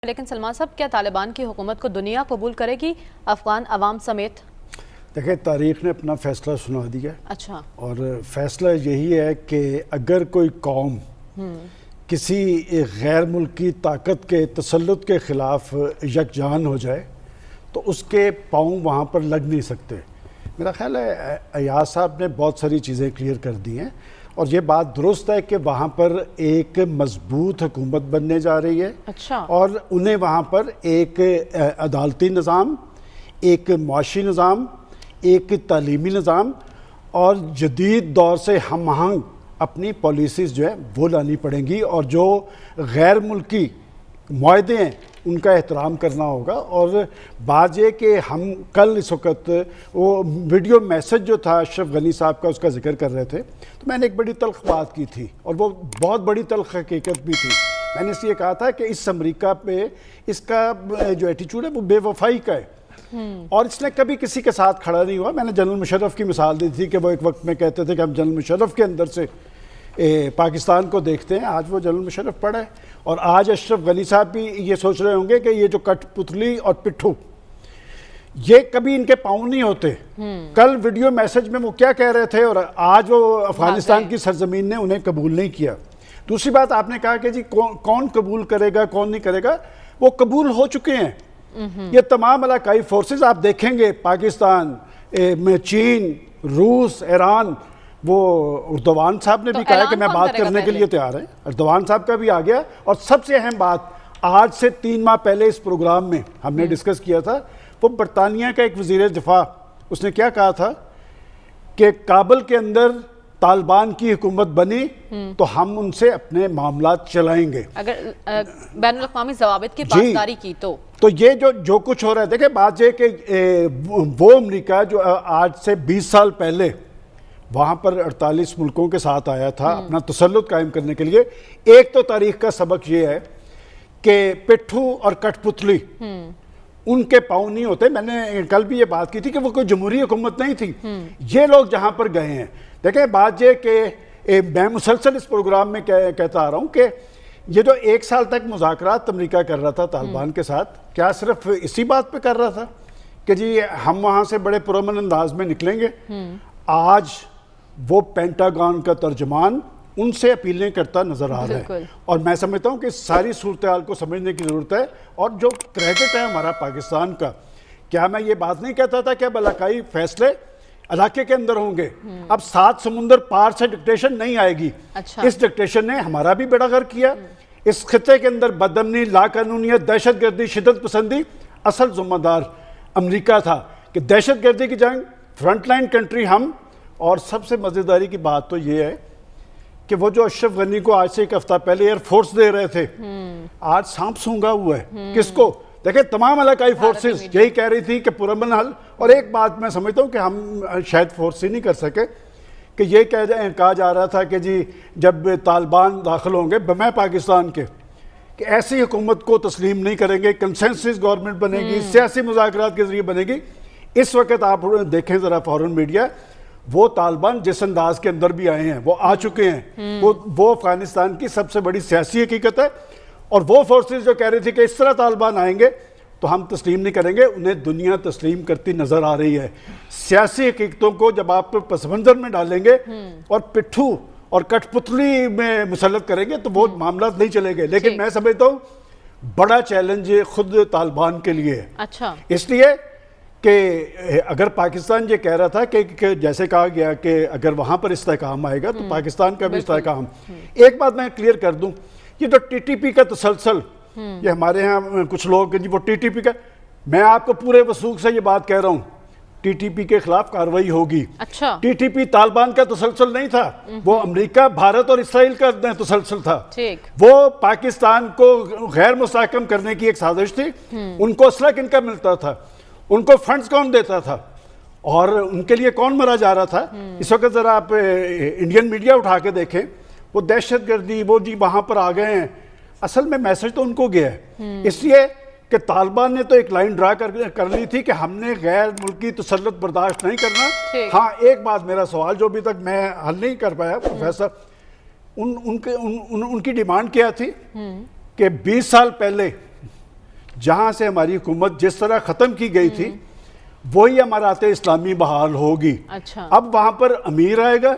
لیکن سلمان صاحب کیا طالبان کی حکومت کو دنیا قبول کرے گی افغان عوام سمیت؟ دیکھیں تاریخ نے اپنا فیصلہ سنا دیا اچھا، اور فیصلہ یہی ہے کہ اگر کوئی قوم کسی غیر ملکی طاقت کے تسلط کے خلاف یکجان ہو جائے تو اس کے پاؤں وہاں پر لگ نہیں سکتے۔ میرا خیال ہے ایاز صاحب نے بہت ساری چیزیں کلیئر کر دی ہیں اور یہ بات درست ہے کہ وہاں پر ایک مضبوط حکومت بننے جا رہی ہے اچھا، اور انہیں وہاں پر ایک عدالتی نظام، ایک معاشی نظام، ایک تعلیمی نظام اور جدید دور سے ہم آہنگ اپنی پالیسیز جو ہے وہ لانی پڑیں گی، اور جو غیر ملکی معاہدے ہیں ان کا احترام کرنا ہوگا۔ اور بات یہ کہ ہم کل اس وقت وہ ویڈیو میسج جو تھا اشرف غنی صاحب کا، اس کا ذکر کر رہے تھے، تو میں نے ایک بڑی تلخ بات کی تھی اور وہ بہت بڑی تلخ حقیقت بھی تھی۔ میں نے اس لیے کہا تھا کہ اس امریکہ پہ اس کا جو ایٹیچیوڈ ہے وہ بے وفائی کا ہے اور اس نے کبھی کسی کے ساتھ کھڑا نہیں ہوا۔ میں نے جنرل مشرف کی مثال دی تھی کہ وہ ایک وقت میں کہتے تھے کہ ہم جنرل مشرف کے اندر سے پاکستان کو دیکھتے ہیں، آج وہ جنرل مشرف پڑا ہے اور آج اشرف غنی صاحب بھی یہ سوچ رہے ہوں گے کہ یہ جو کٹ پتلی اور پٹھو یہ کبھی ان کے پاؤں نہیں ہوتے۔ کل ویڈیو میسج میں وہ کیا کہہ رہے تھے اور آج وہ افغانستان کی سرزمین نے انہیں قبول نہیں کیا۔ دوسری بات آپ نے کہا کہ جی کون قبول کرے گا کون نہیں کرے گا، وہ قبول ہو چکے ہیں۔ یہ تمام علاقائی فورسز آپ دیکھیں گے پاکستان میں، چین، روس، ایران، وہ اردوان صاحب نے بھی کہا کہ میں بات کرنے کے لیے تیار ہیں، اردوان صاحب کا بھی آ گیا۔ اور سب سے اہم بات آج سے 3 ماہ پہلے اس پروگرام میں ہم نے ڈسکس کیا تھا، وہ برطانیہ کا ایک وزیر دفاع، اس نے کیا کہا تھا کہ کابل کے اندر طالبان کی حکومت بنی تو ہم ان سے اپنے معاملات چلائیں گے اگر بین الاقوامی ضوابط کی پاسداری کی تو یہ جو کچھ ہو رہا ہے، دیکھیں بات یہ کہ وہ امریکہ جو آج سے 20 سال پہلے وہاں پر 48 ملکوں کے ساتھ آیا تھا اپنا تسلط قائم کرنے کے لیے، ایک تو تاریخ کا سبق یہ ہے کہ پٹھو اور کٹ پتلی ان کے پاؤں نہیں ہوتے۔ میں نے کل بھی یہ بات کی تھی کہ وہ کوئی جمہوری حکومت نہیں تھی، یہ لوگ جہاں پر گئے ہیں۔ دیکھیں بات یہ کہ میں مسلسل اس پروگرام میں کہتا آ رہا ہوں کہ یہ جو 1 سال تک مذاکرات امریکہ کر رہا تھا طالبان کے ساتھ، کیا صرف اسی بات پہ کر رہا تھا کہ جی ہم وہاں سے بڑے پرامن انداز میں نکلیں گے؟ آج وہ پینٹاگون کا ترجمان ان سے اپیلیں کرتا نظر آ رہا ہے اور میں سمجھتا ہوں کہ ساری صورتحال کو سمجھنے کی ضرورت ہے۔ اور جو کریڈٹ ہے ہمارا پاکستان کا، کیا میں یہ بات نہیں کہتا تھا کہ اب علاقائی فیصلے علاقے کے اندر ہوں گے، اب 7 سمندر پار سے ڈکٹیشن نہیں آئے گی۔ اس ڈکٹیشن نے ہمارا بھی بیڑا غرق کیا۔ اس خطے کے اندر بدامنی، لا قانونیت، دہشت گردی، شدت پسندی، اصل ذمہ دار امریکہ تھا کہ دہشت گردی کی جنگ فرنٹ لائن کنٹری ہم۔ اور سب سے مزیداری کی بات تو یہ ہے کہ وہ جو اشرف غنی کو آج سے 1 ہفتہ پہلے ایئر فورس دے رہے تھے، آج سانپ سونگا ہوا ہے کس کو؟ دیکھیں تمام علاقائی فورسز یہی کہہ رہی تھی کہ پرامن حل۔ اور ایک بات میں سمجھتا ہوں کہ ہم شاید فورس ہی نہیں کر سکے کہ یہ کہا جا رہا تھا کہ جی جب طالبان داخل ہوں گے بمیں پاکستان کے کہ ایسی حکومت کو تسلیم نہیں کریں گے، کنسنسس گورنمنٹ بنے گی، سیاسی مذاکرات کے ذریعے بنے گی۔ اس وقت آپ دیکھیں ذرا فورن میڈیا، وہ طالبان جس انداز کے اندر بھی آئے ہیں وہ آ چکے ہیں، وہ افغانستان کی سب سے بڑی سیاسی حقیقت ہے۔ اور وہ فورسز جو کہہ رہی تھی کہ اس طرح طالبان آئیں گے تو ہم تسلیم نہیں کریں گے، انہیں دنیا تسلیم کرتی نظر آ رہی ہے۔ سیاسی حقیقتوں کو جب آپ پس منظر میں ڈالیں گے اور پٹھو اور کٹ پتلی میں مسلط کریں گے تو وہ معاملات نہیں چلیں گے۔ لیکن میں سمجھتا ہوں بڑا چیلنج خود طالبان کے لیے ہے، اس لیے کہ اگر پاکستان یہ کہہ رہا تھا کہ جیسے کہا گیا کہ اگر وہاں پر استحکام آئے گا تو پاکستان کا بھی استحکام۔ ایک بات میں کلیئر کر دوں، یہ جو ٹی ٹی پی کا تسلسل، یہ ہمارے ہاں کچھ لوگ وہ ٹی ٹی پی کا، میں آپ کو پورے وثوق سے یہ بات کہہ رہا ہوں، ٹی ٹی پی کے خلاف کارروائی ہوگی۔ ٹی ٹی پی طالبان کا تسلسل نہیں تھا، وہ امریکہ، بھارت اور اسرائیل کا تسلسل تھا۔ وہ پاکستان کو غیر مستحکم کرنے کی ایک سازش تھی۔ ان کو اسلحہ کن کا ملتا تھا، ان کو فنڈز کون دیتا تھا اور ان کے لیے کون مرا جا رہا تھا؟ اس وقت ذرا آپ انڈین میڈیا اٹھا کے دیکھیں، وہ دہشت گردی، وہ جی وہاں پر آ گئے ہیں، اصل میں میسج تو ان کو گیا ہے۔ اس لیے کہ طالبان نے تو ایک لائن ڈرا کر لی تھی کہ ہم نے غیر ملکی تسلط برداشت نہیں کرنا۔ ہاں ایک بات، میرا سوال جو ابھی تک میں حل نہیں کر پایا پروفیسر، ان کی ڈیمانڈ کیا تھی کہ 20 سال پہلے جہاں سے ہماری حکومت جس طرح ختم کی گئی تھی وہی امارات اسلامی بحال ہوگی. اچھا اب وہاں پر امیر آئے گا,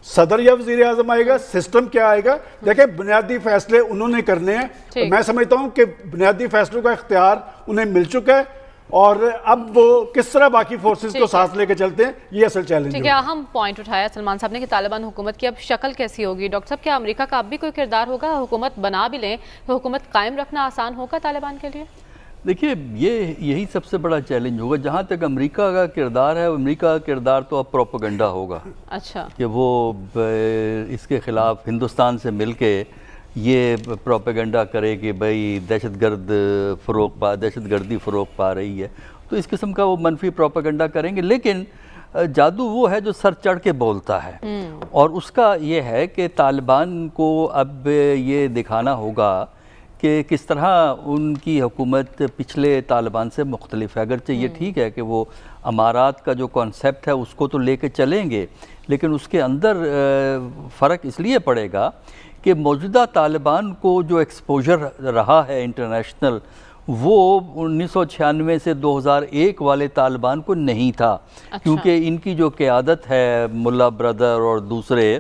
صدر یا وزیر اعظم آئے گا, سسٹم کیا آئے گا. دیکھیں بنیادی فیصلے انہوں نے کرنے ہیں. میں سمجھتا ہوں کہ بنیادی فیصلوں کا اختیار انہیں مل چکا ہے, اور اب وہ کس طرح باقی فورسز کو ساتھ لے کے چلتے ہیں یہ اصل چیلنج ہے. ٹھیک ہے, اہم پوائنٹ اٹھایا سلمان صاحب نے کہ طالبان حکومت کی اب شکل کیسی ہوگی. ڈاکٹر صاحب کیا امریکہ کا اب بھی کوئی کردار ہوگا؟ حکومت بنا بھی لیں تو حکومت قائم رکھنا آسان ہوگا طالبان کے لیے؟ دیکھیے یہی سب سے بڑا چیلنج ہوگا. جہاں تک امریکہ کا کردار ہے, امریکہ کا کردار تو اب پروپیگنڈا ہوگا. اچھا کہ وہ اس کے خلاف ہندوستان سے مل کے یہ پروپیگنڈا کرے کہ بھئی دہشت گردی فروغ پا رہی ہے, تو اس قسم کا وہ منفی پروپیگنڈا کریں گے. لیکن جادو وہ ہے جو سر چڑھ کے بولتا ہے, اور اس کا یہ ہے کہ طالبان کو اب یہ دکھانا ہوگا کہ کس طرح ان کی حکومت پچھلے طالبان سے مختلف ہے. اگرچہ یہ ٹھیک ہے کہ وہ امارات کا جو کانسیپٹ ہے اس کو تو لے کے چلیں گے, لیکن اس کے اندر فرق اس لیے پڑے گا کہ موجودہ طالبان کو جو ایکسپوجر رہا ہے انٹرنیشنل, وہ 1996 سے 2001 والے طالبان کو نہیں تھا. کیونکہ ان کی جو قیادت ہے ملا برادر اور دوسرے,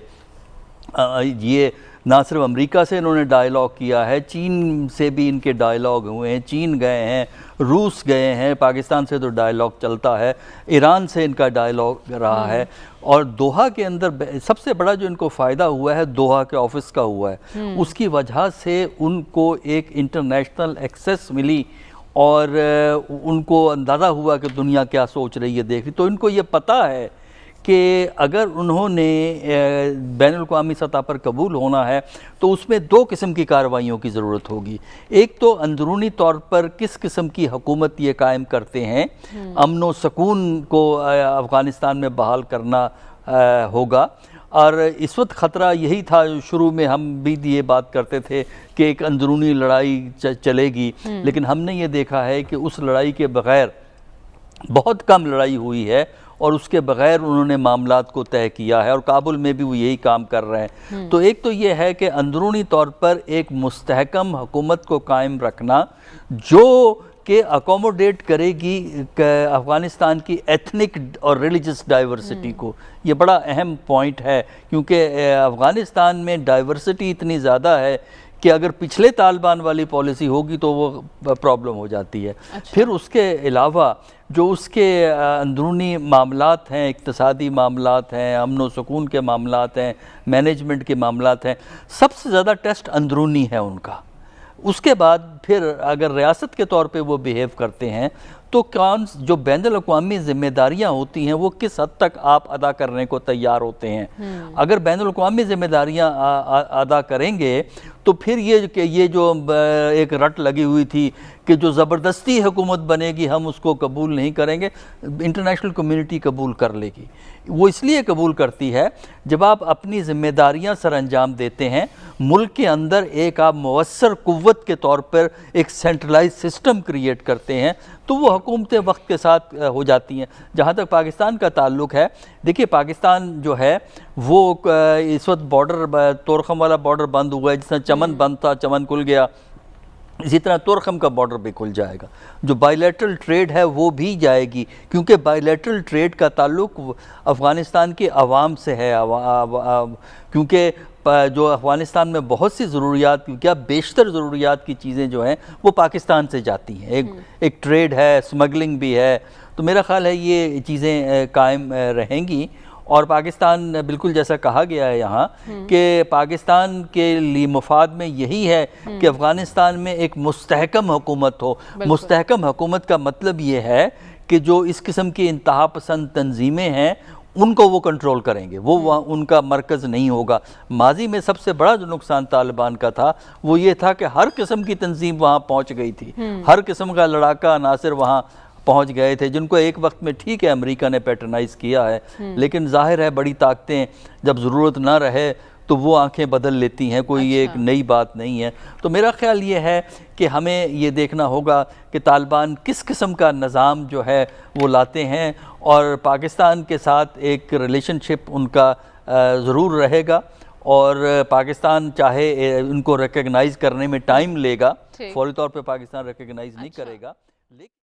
یہ نہ صرف امریکہ سے انہوں نے ڈائیلاگ کیا ہے, چین سے بھی ان کے ڈائیلاگ ہوئے ہیں, چین گئے ہیں, روس گئے ہیں, پاکستان سے تو ڈائیلاگ چلتا ہے, ایران سے ان کا ڈائیلاگ رہا ہے. اور دوحہ کے اندر سب سے بڑا جو ان کو فائدہ ہوا ہے دوحہ کے آفس کا ہوا ہے, اس کی وجہ سے ان کو ایک انٹرنیشنل ایکسیس ملی, اور ان کو اندازہ ہوا کہ دنیا کیا سوچ رہی ہے دیکھ رہی. تو ان کو یہ پتہ ہے کہ اگر انہوں نے بین الاقوامی سطح پر قبول ہونا ہے تو اس میں دو قسم کی کارروائیوں کی ضرورت ہوگی. ایک تو اندرونی طور پر کس قسم کی حکومت یہ قائم کرتے ہیں, امن و سکون کو افغانستان میں بحال کرنا ہوگا. اور اس وقت خطرہ یہی تھا, شروع میں ہم بھی یہ بات کرتے تھے کہ ایک اندرونی لڑائی چلے گی, لیکن ہم نے یہ دیکھا ہے کہ اس لڑائی کے بغیر بہت کم لڑائی ہوئی ہے, اور اس کے بغیر انہوں نے معاملات کو طے کیا ہے, اور کابل میں بھی وہ یہی کام کر رہے ہیں. تو ایک تو یہ ہے کہ اندرونی طور پر ایک مستحکم حکومت کو قائم رکھنا جو کہ اکوموڈیٹ کرے گی افغانستان کی ایتھنک اور ریلیجس ڈائیورسٹی کو. یہ بڑا اہم پوائنٹ ہے, کیونکہ افغانستان میں ڈائیورسٹی اتنی زیادہ ہے کہ اگر پچھلے طالبان والی پالیسی ہوگی تو وہ پرابلم ہو جاتی ہے. پھر اس کے علاوہ جو اس کے اندرونی معاملات ہیں, اقتصادی معاملات ہیں, امن و سکون کے معاملات ہیں, مینجمنٹ کے معاملات ہیں, سب سے زیادہ ٹیسٹ اندرونی ہے ان کا. اس کے بعد پھر اگر ریاست کے طور پہ وہ بیہیو کرتے ہیں تو جو بین الاقوامی ذمہ داریاں ہوتی ہیں وہ کس حد تک آپ ادا کرنے کو تیار ہوتے ہیں. اگر بین الاقوامی ذمہ داریاں ادا کریں گے تو پھر یہ جو ایک رٹ لگی ہوئی تھی کہ جو زبردستی حکومت بنے گی ہم اس کو قبول نہیں کریں گے, انٹرنیشنل کمیونٹی قبول کر لے گی. وہ اس لیے قبول کرتی ہے جب آپ اپنی ذمہ داریاں سر انجام دیتے ہیں, ملک کے اندر ایک آپ مؤثر قوت کے طور پر ایک سینٹرلائز سسٹم کریٹ کرتے ہیں, تو وہ حکومتیں وقت کے ساتھ ہو جاتی ہیں. جہاں تک پاکستان کا تعلق ہے, دیکھیے پاکستان جو ہے وہ اس وقت بارڈر تورخم والا بارڈر بند ہوا ہے, جس طرح چمن بند تھا, چمن کھل گیا, اسی طرح تورخم کا بارڈر بھی کھل جائے گا. جو بائی لیٹرل ٹریڈ ہے وہ بھی جائے گی, کیونکہ بائی لیٹرل ٹریڈ کا تعلق افغانستان کے عوام سے ہے. کیونکہ جو افغانستان میں بہت سی ضروریات, کیا بیشتر ضروریات کی چیزیں جو ہیں وہ پاکستان سے جاتی ہیں. ایک ٹریڈ ہے, سمگلنگ بھی ہے, تو میرا خیال ہے یہ چیزیں قائم رہیں گی. اور پاکستان بالکل جیسا کہا گیا ہے یہاں کہ پاکستان کے لیے مفاد میں یہی ہے کہ افغانستان میں ایک مستحکم حکومت ہو. مستحکم حکومت کا مطلب یہ ہے کہ جو اس قسم کی انتہا پسند تنظیمیں ہیں ان کو وہ کنٹرول کریں گے, وہ ان کا مرکز نہیں ہوگا. ماضی میں سب سے بڑا جو نقصان طالبان کا تھا وہ یہ تھا کہ ہر قسم کی تنظیم وہاں پہنچ گئی تھی, ہر قسم کا لڑاکا عناصر وہاں پہنچ گئے تھے, جن کو ایک وقت میں ٹھیک ہے امریکہ نے پیٹرنائز کیا ہے, لیکن ظاہر ہے بڑی طاقتیں جب ضرورت نہ رہے تو وہ آنکھیں بدل لیتی ہیں, کوئی یہ ایک نئی بات نہیں ہے. تو میرا خیال یہ ہے کہ ہمیں یہ دیکھنا ہوگا کہ طالبان کس قسم کا نظام جو ہے وہ لاتے ہیں, اور پاکستان کے ساتھ ایک ریلیشن شپ ان کا ضرور رہے گا, اور پاکستان چاہے ان کو ریکگنائز کرنے میں ٹائم لے گا، فوری طور پہ پاکستان ریکگنائز نہیں کرے گا، لیکن